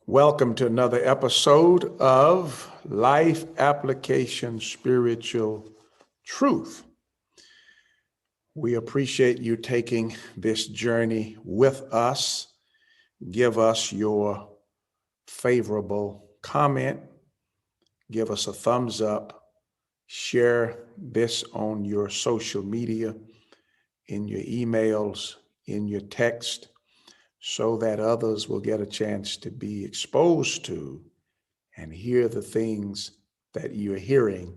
Welcome to another episode of Life Application Spiritual Truth. We appreciate you taking this journey with us. Give us your favorable comment. Give us a thumbs up. Share this on your social media, in your emails, in your text, so that others will get a chance to be exposed to and hear the things that you're hearing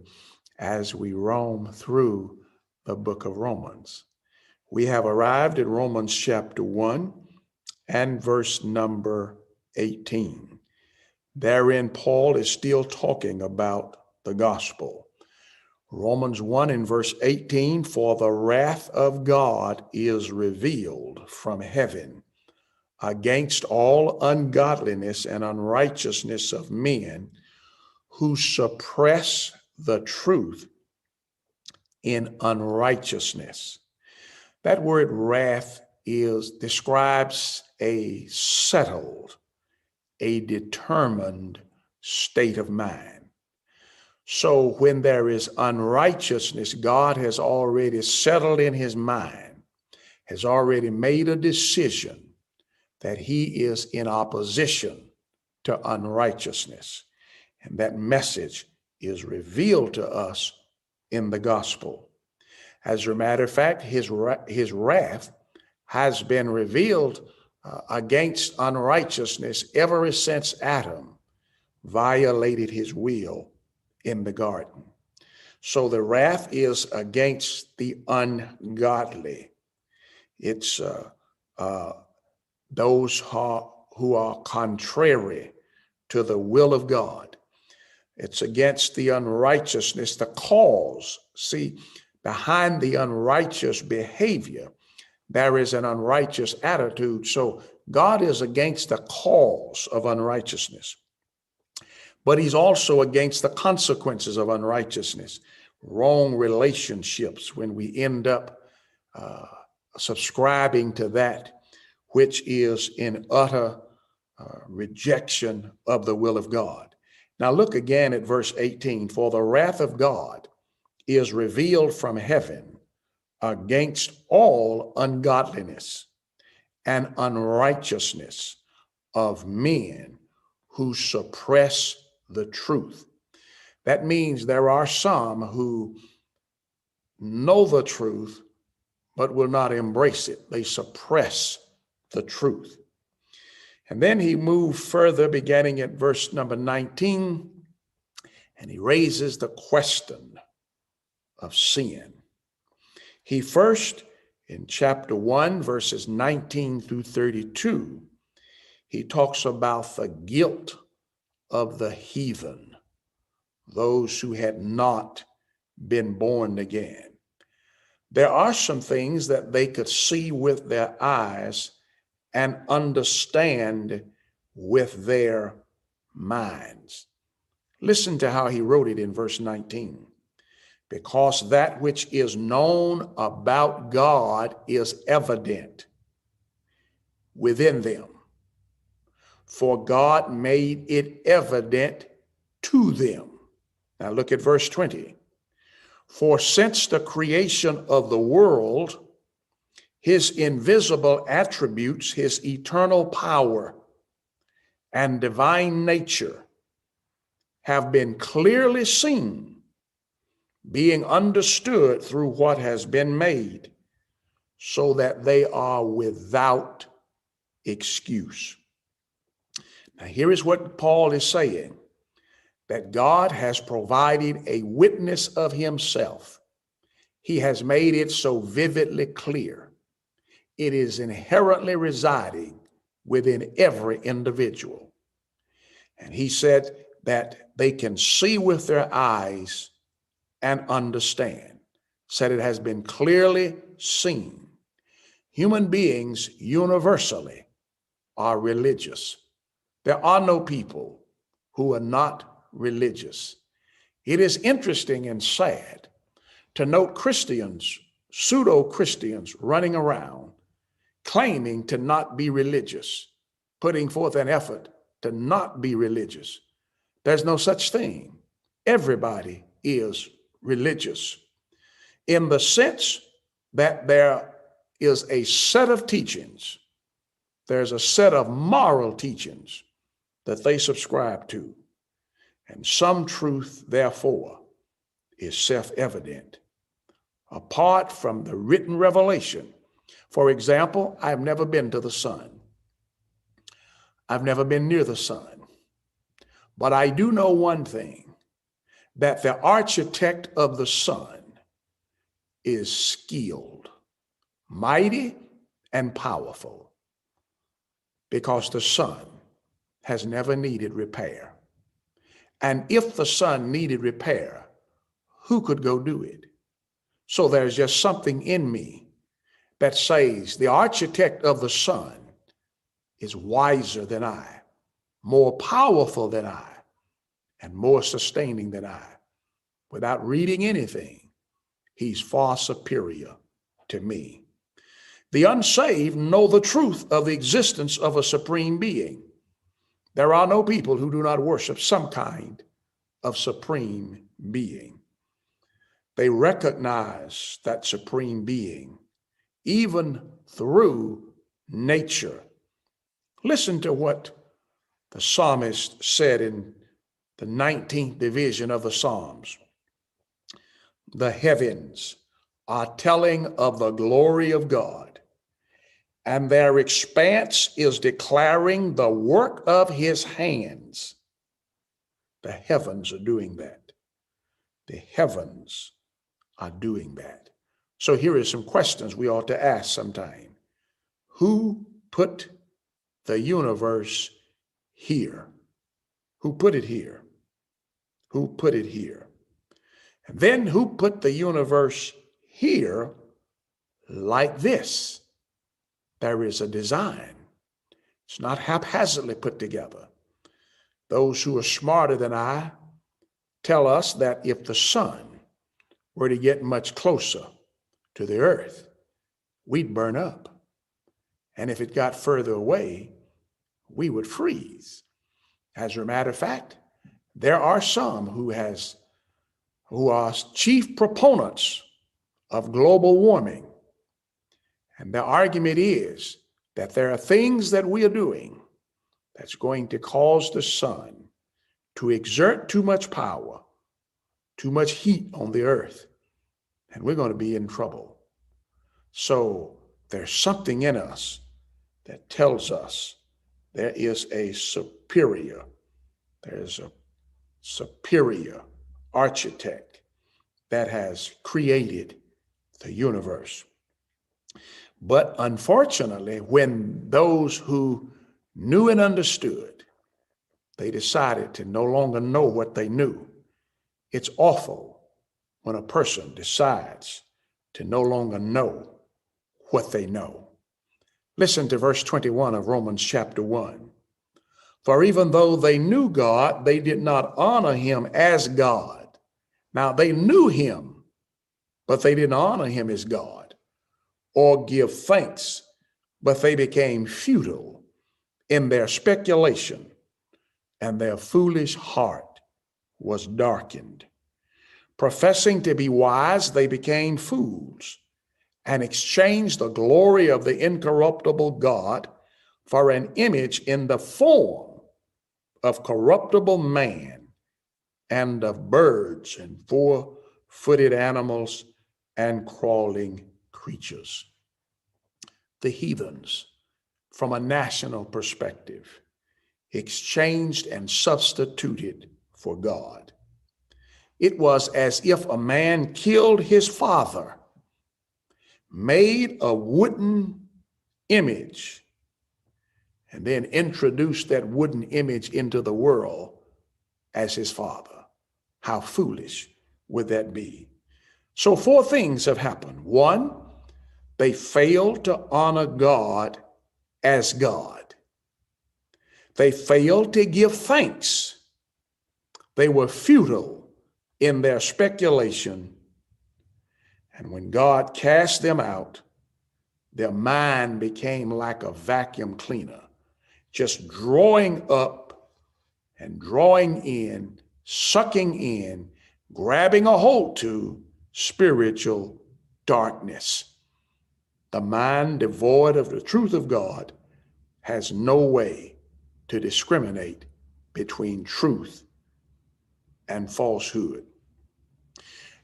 as we roam through the book of Romans. We have arrived at Romans chapter 1 and verse number 18. Therein, Paul is still talking about the gospel. Romans 1 and verse 18, for the wrath of God is revealed from heaven against all ungodliness and unrighteousness of men who suppress the truth in unrighteousness. That word wrath describes a settled, a determined state of mind. So when there is unrighteousness, God has already settled in his mind, has already made a decision that he is in opposition to unrighteousness. And that message is revealed to us in the gospel. As a matter of fact, his wrath has been revealed against unrighteousness ever since Adam violated his will in the garden. So the wrath is against the ungodly. It's those who are contrary to the will of God. It's against the unrighteousness, the cause. See, behind the unrighteous behavior, there is an unrighteous attitude. So God is against the cause of unrighteousness, but he's also against the consequences of unrighteousness, wrong relationships, when we end up subscribing to that which is in utter rejection of the will of God. Now look again at verse 18. For the wrath of God is revealed from heaven against all ungodliness and unrighteousness of men who suppress the truth. That means there are some who know the truth, but will not embrace it. They suppress the truth. And then he moved further, beginning at verse number 19, and he raises the question of sin. He first, in chapter 1, verses 19 through 32, he talks about the guilt of the heathen, those who had not been born again. There are some things that they could see with their eyes and understand with their minds. Listen to how he wrote it in verse 19. Because that which is known about God is evident within them, for God made it evident to them. Now look at verse 20. For since the creation of the world, his invisible attributes, his eternal power and divine nature have been clearly seen, being understood through what has been made, so that they are without excuse. Now here is what Paul is saying, that God has provided a witness of himself. He has made it so vividly clear. It is inherently residing within every individual. And he said that they can see with their eyes and understand. Said it has been clearly seen. Human beings universally are religious. There are no people who are not religious. It is interesting and sad to note Christians, pseudo-Christians, running around claiming to not be religious, putting forth an effort to not be religious. There's no such thing. Everybody is religious in the sense that there is a set of teachings. There's a set of moral teachings that they subscribe to. And some truth, therefore, is self-evident apart from the written revelation. For example, I've never been to the sun. I've never been near the sun. But I do know one thing, that the architect of the sun is skilled, mighty, and powerful, because the sun has never needed repair. And if the sun needed repair, who could go do it? So there's just something in me that says the architect of the sun is wiser than I, more powerful than I, and more sustaining than I. Without reading anything, he's far superior to me. The unsaved know the truth of the existence of a supreme being. There are no people who do not worship some kind of supreme being. They recognize that supreme being even through nature. Listen to what the psalmist said in the 19th division of the Psalms. The heavens are telling of the glory of God, and their expanse is declaring the work of his hands. The heavens are doing that. The heavens are doing that. So here are some questions we ought to ask sometime. Who put the universe here? Who put it here? Who put it here? And then who put the universe here like this? There is a design. It's not haphazardly put together. Those who are smarter than I tell us that if the sun were to get much closer to the earth, we'd burn up. And if it got further away, we would freeze. As a matter of fact, there are some who are chief proponents of global warming. And the argument is that there are things that we are doing that's going to cause the sun to exert too much power, too much heat on the earth, and we're going to be in trouble. So there's something in us that tells us there's a superior architect that has created the universe. But unfortunately, when those who knew and understood, they decided to no longer know what they knew. It's awful when a person decides to no longer know what they know. Listen to verse 21 of Romans chapter 1. For even though they knew God, they did not honor him as God. Now they knew him, but they didn't honor him as God or give thanks, but they became futile in their speculation, and their foolish heart was darkened. Professing to be wise, they became fools and exchanged the glory of the incorruptible God for an image in the form of corruptible man and of birds and four-footed animals and crawling creatures. The heathens, from a national perspective, exchanged and substituted for God. It was as if a man killed his father, made a wooden image, and then introduced that wooden image into the world as his father. How foolish would that be? So 4 things have happened. 1, they failed to honor God as God. They failed to give thanks. They were futile in their speculation. And when God cast them out, their mind became like a vacuum cleaner, just drawing up and drawing in, sucking in, grabbing a hold to spiritual darkness. The mind devoid of the truth of God has no way to discriminate between truth and falsehood.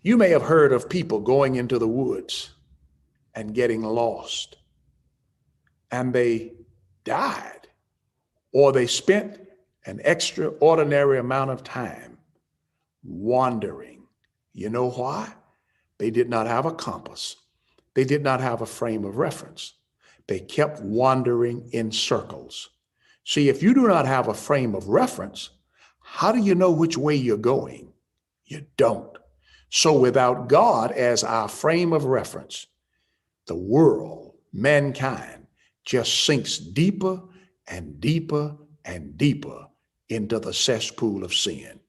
You may have heard of people going into the woods and getting lost, and they died, or they spent an extraordinary amount of time wandering. You know why? They did not have a compass. They did not have a frame of reference. They kept wandering in circles. See, if you do not have a frame of reference, how do you know which way you're going? You don't. So without God as our frame of reference, the world, mankind, just sinks deeper and deeper and deeper into the cesspool of sin.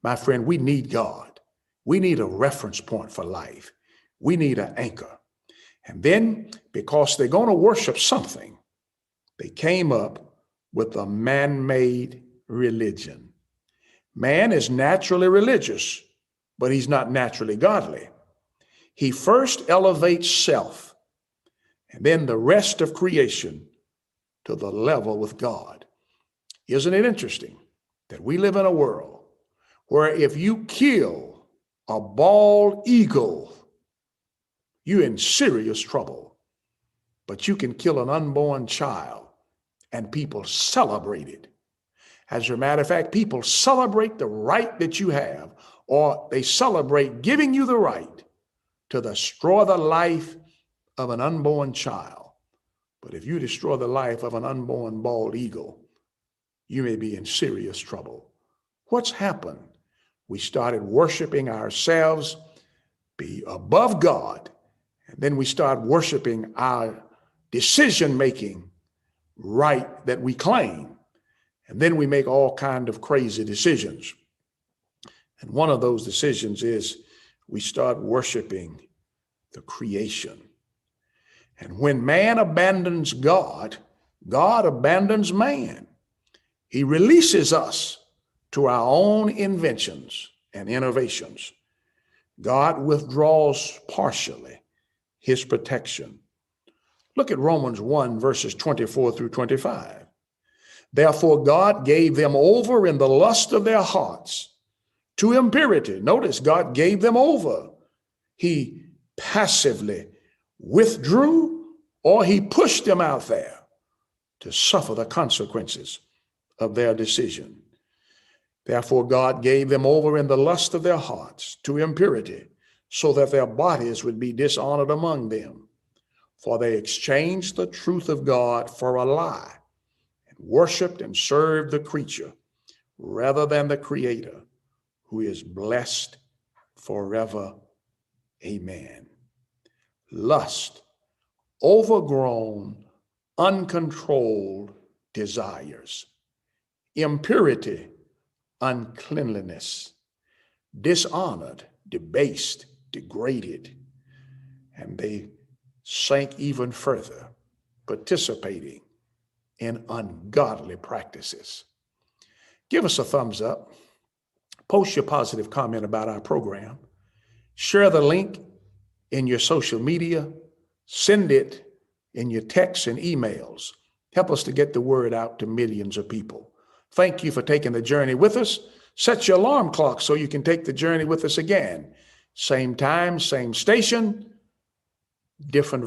My friend, we need God. We need a reference point for life. We need an anchor. And then, because they're going to worship something, they came up with a man-made religion. Man is naturally religious, but he's not naturally godly. He first elevates self, and then the rest of creation to the level with God. Isn't it interesting that we live in a world where if you kill a bald eagle, you're in serious trouble, but you can kill an unborn child and people celebrate it. As a matter of fact, people celebrate the right that you have, or they celebrate giving you the right to destroy the life of an unborn child. But if you destroy the life of an unborn bald eagle, you may be in serious trouble. What's happened? We started worshiping ourselves be above God, and then we start worshiping our decision-making right that we claim, and then we make all kinds of crazy decisions. And one of those decisions is we start worshiping the creation. And when man abandons God, God abandons man. He releases us to our own inventions and innovations. God withdraws partially his protection. Look at Romans 1, verses 24 through 25. Therefore, God gave them over in the lust of their hearts to impurity. Notice, God gave them over. He passively withdrew, or he pushed them out there to suffer the consequences of their decision. Therefore, God gave them over in the lust of their hearts to impurity, so that their bodies would be dishonored among them. For they exchanged the truth of God for a lie, and worshiped and served the creature rather than the Creator, who is blessed forever. Amen. Lust, overgrown, uncontrolled desires. Impurity, uncleanliness. Dishonored, debased, degraded. And they sank even further, participating in ungodly practices. Give us a thumbs up. Post your positive comment about our program. Share the link in your social media. Send it in your texts and emails. Help us to get the word out to millions of people. Thank you for taking the journey with us. Set your alarm clock so you can take the journey with us again. Same time, same station, different